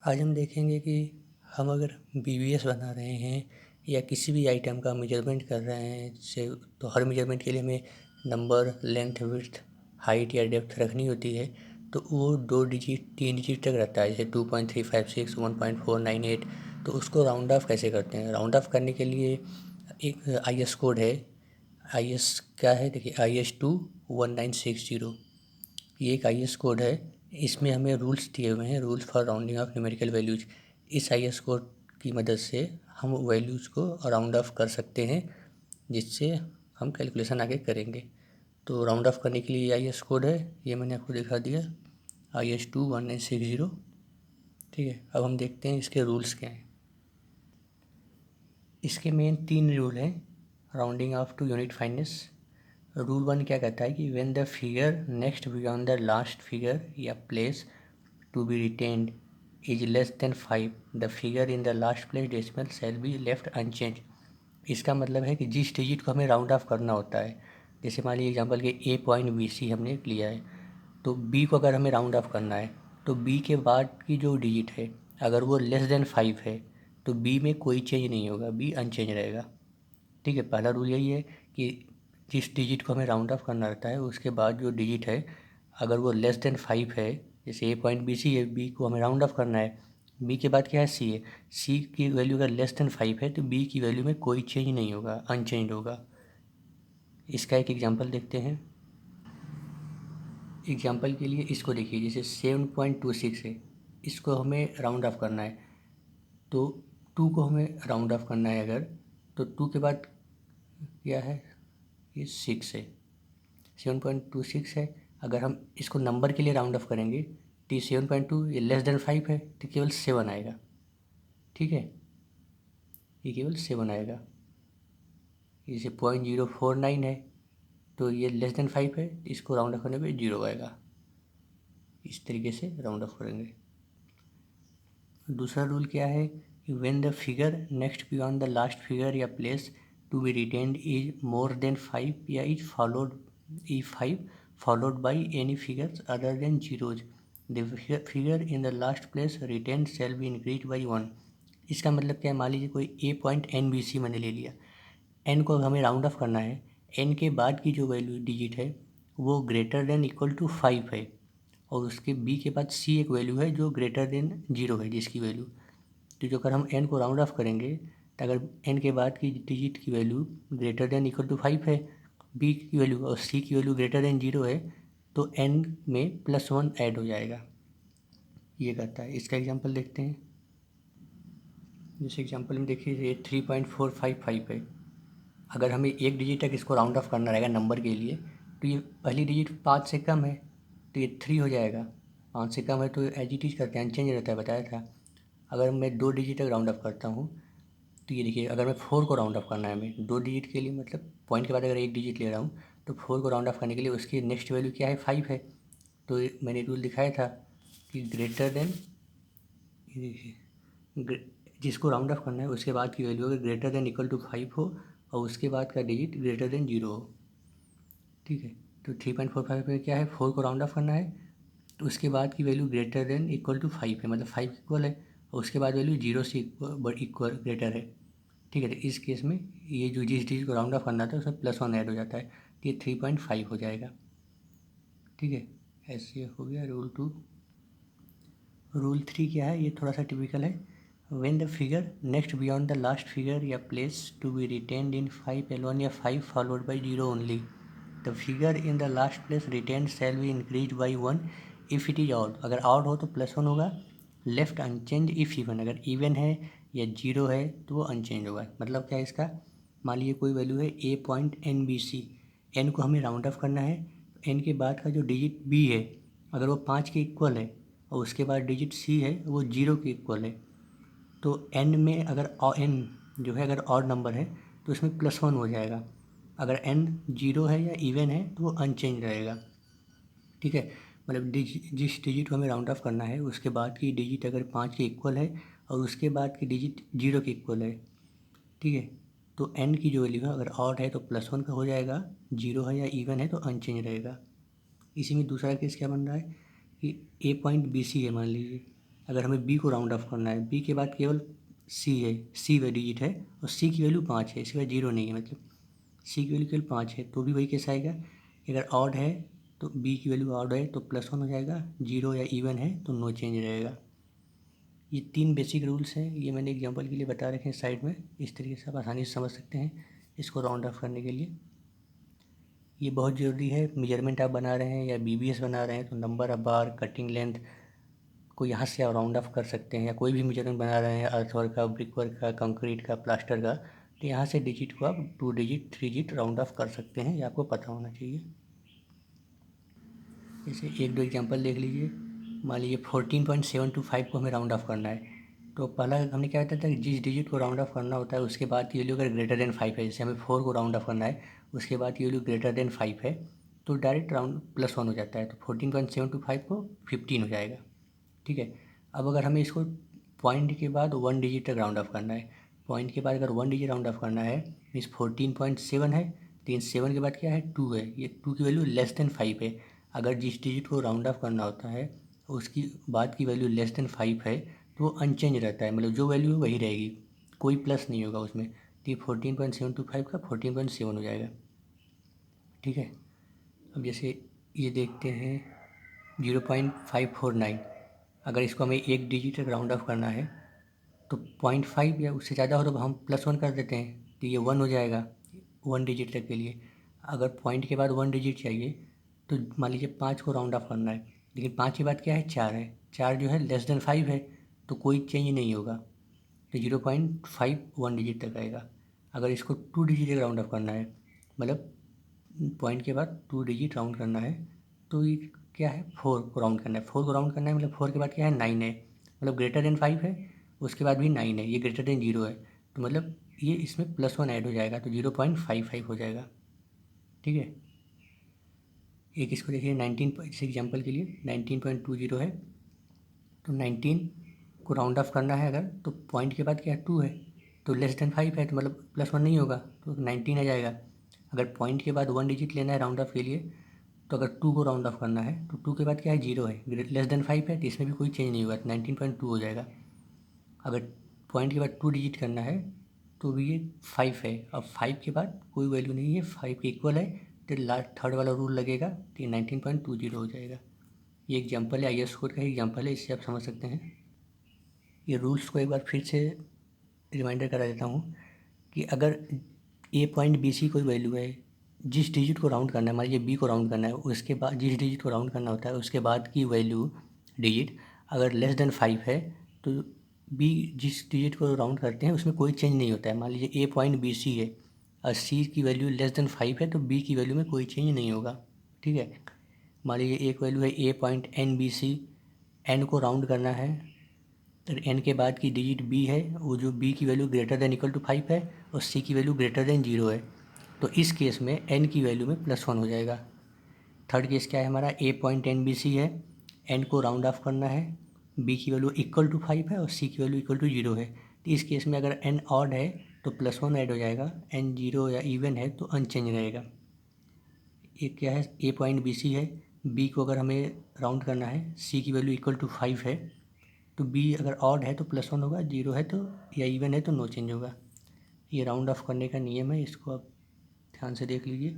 आज हम देखेंगे कि हम अगर बीवीएस बना रहे हैं या किसी भी आइटम का मेजरमेंट कर रहे हैं से तो हर मेजरमेंट के लिए हमें नंबर, लेंथ, विड्थ, हाइट या डेप्थ रखनी होती है। तो वो 2 डिजिट 3 डिजिट तक रहता है, जैसे 2.356, 1.498। तो उसको राउंड ऑफ कैसे करते हैं? राउंड ऑफ करने के लिए एक IS कोड है। IS क्या है? देखिए, IS21960। ये एक IS कोड है। इसमें हमें रूल्स दिए हुए हैं, rules for rounding off numerical values. इस IS कोड की मदद से हम वैल्यूज़ को राउंड ऑफ कर सकते हैं, जिससे हम कैलकुलेशन आगे करेंगे। तो राउंड ऑफ करने के लिए ये IS कोड है, ये मैंने आपको दिखा दिया, IS21960। ठीक है, अब हम देखते हैं इसके रूल्स क्या हैं। इसके मेन 3 रूल हैं rounding off to unit fineness. Rule 1 क्या कहता है कि when the figure next beyond the last figure या place to be retained is less than 5, the figure in the last place decimal shall be left unchanged. इसका मतलब है कि जिस डिजिट को हमें राउंड ऑफ करना होता है, जैसे मान लीजिए एग्जाम्पल के A.BC हमने लिया है, तो B को अगर हमें राउंड ऑफ करना है तो B के बाद की जो डिजिट है अगर वो लेस देन 5 है तो B में कोई चेंज नहीं होगा, B अनचेंज रहेगा। ठीक है, पहला रूल यही है कि जिस डिजिट को हमें राउंड ऑफ करना रहता है उसके बाद जो डिजिट है अगर वो लेस देन 5 है, जैसे A.BC है, B को हमें राउंड ऑफ करना है, B के बाद क्या है? C है, C की वैल्यू अगर लेस देन 5 है तो B की वैल्यू में कोई चेंज नहीं होगा, अनचेंज होगा। इसका एक एग्जांपल देखते हैं। एग्जांपल के लिए इसको देखिए, जैसे 7.26 है, इसको हमें राउंड ऑफ करना है, तो 2 को हमें राउंड ऑफ करना है अगर, तो 2 के बाद क्या है? ये 6 है, 7.26 है। अगर हम इसको नंबर के लिए राउंड ऑफ करेंगे तो ये 7.2, ये लेस देन 5 है तो केवल 7 आएगा। ठीक है, ये केवल 7 आएगा। जैसे 0.049 है तो ये लेस देन 5 है, इसको राउंड ऑफ करने पे 0 आएगा। इस तरीके से राउंड ऑफ करेंगे। दूसरा रूल क्या है कि when the figure next beyond the last figure या place to be retained is more than 5 या is followed E 5 followed by any figures other than zeros, the figure in the last place retained shall be increase by 1। इसका मतलब क्या है? मान लीजिए कोई A.NBC मैंने ले लिया, n को हमें राउंड ऑफ करना है, n के बाद की जो वैल्यू डिजिट है वो ग्रेटर देन इक्वल टू 5 है, और उसके b के बाद c एक वैल्यू है जो ग्रेटर देन 0 है, जिसकी वैल्यू, तो जो अगर हम n को राउंड ऑफ करेंगे तो अगर n के बाद की डिजिट की value greater than equal to 5 है, b की वैल्यू और c की वैल्यू ग्रेटर देन 0 है, तो n में +1 ऐड हो जाएगा। ये कहता है। इसका एग्जांपल देखते हैं। जैसे एग्जांपल में देखिए, ये 3.455 है। अगर हमें एक डिजिट तक इसको राउंड ऑफ करना रहेगा नंबर के लिए, तो ये पहली डिजिट 5 से कम है तो ये 3 हो जाएगा। 5 से कम है तो एज इट इज करते हैं, अनचेंज रहता है, बताया था। अगर मैं 2 डिजिट तक राउंड ऑफ करता हूँ तो ये देखिए, अगर मैं 4 को राउंड ऑफ करना है, हमें 2 डिजिट के लिए, मतलब पॉइंट के बाद अगर एक डिजिट ले रहा हूँ तो 4 को राउंड ऑफ करने के लिए उसकी नेक्स्ट वैल्यू क्या है? 5 है। तो मैंने रूल दिखाया था कि ग्रेटर देन, ये देखिए, जिसको राउंड ऑफ करना है उसके बाद की वैल्यू अगर ग्रेटर देन इक्वल टू 5 हो और उसके बाद का डिजिट ग्रेटर देन 0 हो। ठीक है, तो 3.45 में क्या है? 4 को राउंड ऑफ करना है तो उसके बाद की value greater than equal to 5 है, मतलब 5 इक्वल है, और उसके बाद वैल्यू 0 से इक्वल ग्रेटर है। ठीक है, तो इस केस में ये जो जिस डिजिट को राउंड ऑफ करना था उसमें +1 ऐड हो जाता है, तो ये 3.5 हो जाएगा। ठीक है, ऐसे हो गया रूल 2। रूल 3 क्या है? ये थोड़ा सा टिपिकल है। When the figure next beyond the last figure या place to be retained in 5L1 या 5 followed by 0 only, the figure in the last place retained shall be increase by 1 if it is odd. अगर odd हो तो +1 होगा, left unchanged if even, अगर even है या 0 है तो वो अनचेंज होगा। मतलब क्या है इसका? मान लीजिए कोई वैल्यू है A.NBC, n को हमें राउंड ऑफ करना है, n के बाद का जो डिजिट b है अगर वो 5 के इक्वल है और उसके बाद डिजिट c है वो 0 के इक्वल है, तो n में अगर n जो है अगर ऑड नंबर है तो उसमें +1 हो जाएगा। अगर n 0 है या इवन है तो वो अनचेंज रहेगा। ठीक है, मतलब जिस डिजिट को हमें राउंड ऑफ करना है उसके बाद की डिजिट अगर 5 के इक्वल है और उसके बाद की डिजिट 0 के इक्वल है, ठीक है, तो n की जो वैल्यू है अगर ऑड है तो +1 का हो जाएगा, 0 है या इवन है तो अनचेंज रहेगा। इसी में दूसरा केस क्या बन रहा है कि A.BC है मान लीजिए, अगर हमें बी को राउंड ऑफ करना है, बी के बाद केवल सी है, सी वे डिजिट है और सी की वैल्यू 5 है, इसके बाद 0 नहीं है, मतलब सी की वैल्यू केवल 5 है, तो भी वही कैसा आएगा, अगर ऑड है तो बी की वैल्यू ऑड है तो +1 हो जाएगा, 0 या इवन है तो नो चेंज रहेगा। ये 3 बेसिक रूल्स हैं, ये मैंने एग्जांपल के लिए बता रखे हैं साइड में, इस तरीके से आप आसानी से समझ सकते हैं इसको राउंड ऑफ करने के लिए। ये बहुत ज़रूरी है, मेजरमेंट आप बना रहे हैं या बीबीएस बना रहे हैं तो number of bar, cutting length को यहाँ से आप राउंड ऑफ कर सकते हैं, या कोई भी मेजरमेंट बना रहे हैं अर्थ वर्क का, ब्रिक वर्क का, कंक्रीट का, प्लास्टर का, तो यहाँ से डिजिट को आप 2 डिजिट 3 डिजिट राउंड ऑफ कर सकते हैं, ये आपको पता होना चाहिए। जैसे 1-2 एग्जांपल देख लीजिए। मान लीजिए 14.725 को हमें राउंड ऑफ करना है, तो पहला हमने क्या बताया था कि जिस डिजिट को राउंड ऑफ करना होता है उसके बाद ये वैल्यू अगर ग्रेटर देन 5 है, जैसे हमें 4 को राउंड ऑफ करना है, उसके बाद ये वैल्यू ग्रेटर देन 5 है तो डायरेक्ट राउंड +1 हो जाता है, तो 14.725 को 15 हो जाएगा। ठीक है, अब अगर हमें इसको पॉइंट के बाद 1 डिजिट तक राउंड ऑफ करना है, पॉइंट के बाद अगर 1 डिजिट राउंड ऑफ करना है, मीन्स 14.7 है, लेकिन 7 के बाद क्या है 2 है, ये 2 की वैल्यू लेस देन 5 है। अगर जिस डिजिट को राउंड ऑफ करना होता है उसकी बाद की वैल्यू लेस देन 5 है तो वो अनचेंज रहता है, मतलब जो वैल्यू है वही रहेगी, कोई प्लस नहीं होगा उसमें, तो ये 14.725 का 14.7 हो जाएगा। ठीक है, अब जैसे ये देखते हैं 0.549, अगर इसको हमें 1 डिजिट तक राउंड ऑफ करना है तो 0.5 या उससे ज़्यादा हो तो हम +1 कर देते हैं, तो ये 1 हो जाएगा 1 डिजिट तक के लिए। अगर पॉइंट के बाद 1 डिजिट चाहिए तो मान लीजिए 5 को राउंड ऑफ करना है, लेकिन 5 के बाद क्या है 4 है, 4 जो है लेस देन 5 है तो कोई चेंज नहीं होगा, तो 0.5 1 डिजिट तक आएगा। अगर इसको 2 डिजिट तक राउंड ऑफ करना है, मतलब पॉइंट के बाद 2 डिजिट राउंड करना है, तो ये क्या है 4 को राउंड करना है, 4 को राउंड करना है, मतलब 4 के बाद क्या है 9 है, मतलब ग्रेटर देन 5 है, उसके बाद भी 9 है, ये ग्रेटर देन 0 है, तो मतलब ये इसमें +1 ऐड हो जाएगा तो 0.55 हो जाएगा। ठीक है, एक इसको देखिए 19, जैसे एग्जाम्पल के लिए 19.20 है, तो 19 को राउंड ऑफ करना है अगर, तो पॉइंट के बाद क्या है 2 है, तो लेस देन 5 है तो मतलब +1 नहीं होगा तो 19 आ जाएगा। अगर पॉइंट के बाद 1 डिजिट लेना है राउंड ऑफ के लिए, तो अगर 2 को राउंड ऑफ करना है तो 2 के बाद क्या है 0 है, लेस देन 5 है तो इसमें भी कोई चेंज नहीं होगा, तो 19.2 हो जाएगा। अगर पॉइंट के बाद 2 डिजिट करना है तो भी ये 5 है, अब 5 के बाद कोई वैल्यू नहीं है, 5 के इक्वल है, तो लास्ट थर्ड वाला रूल लगेगा तो ये 19.20 हो जाएगा। ये एग्जाम्पल है, IS कोड का ही एग्जाम्पल है, इससे आप समझ सकते हैं। ये रूल्स को एक बार फिर से रिमाइंडर करा देता हूँ कि अगर A.BC कोई वैल्यू है, जिस डिजिट को राउंड करना है, मान लीजिए B को राउंड करना है, उसके बाद जिस डिजिट को राउंड करना होता है उसके बाद की वैल्यू डिजिट अगर लेस देन 5 है तो B जिस डिजिट को राउंड करते हैं उसमें कोई चेंज नहीं होता है। मान लीजिए A.BC है और C की वैल्यू लेस देन 5 है तो B की वैल्यू में कोई चेंज नहीं होगा। ठीक है, मान लीजिए एक वैल्यू है A.NBC, N को राउंड करना है, तो n के बाद की डिजिट b है, वो जो b की value greater than equal to 5 है और c की वैल्यू ग्रेटर देन 0 है, तो इस केस में n की वैल्यू में +1 हो जाएगा। थर्ड केस क्या है हमारा, A.NBC है, n को राउंड ऑफ करना है, b की वैल्यू इक्वल टू 5 है और c की वैल्यू इक्वल टू 0 है, तो इस केस में अगर n ऑड है तो +1 ऐड हो जाएगा, n 0 या इवन है तो अनचेंज रहेगा। एक क्या है A.BC है, b को अगर हमें राउंड करना है, c की वैल्यू इक्वल टू 5 है, तो b अगर ऑड है तो +1 होगा, 0 है तो या इवन है तो नो चेंज होगा। ये राउंड ऑफ करने का नियम है, इसको आप ध्यान से देख लीजिए।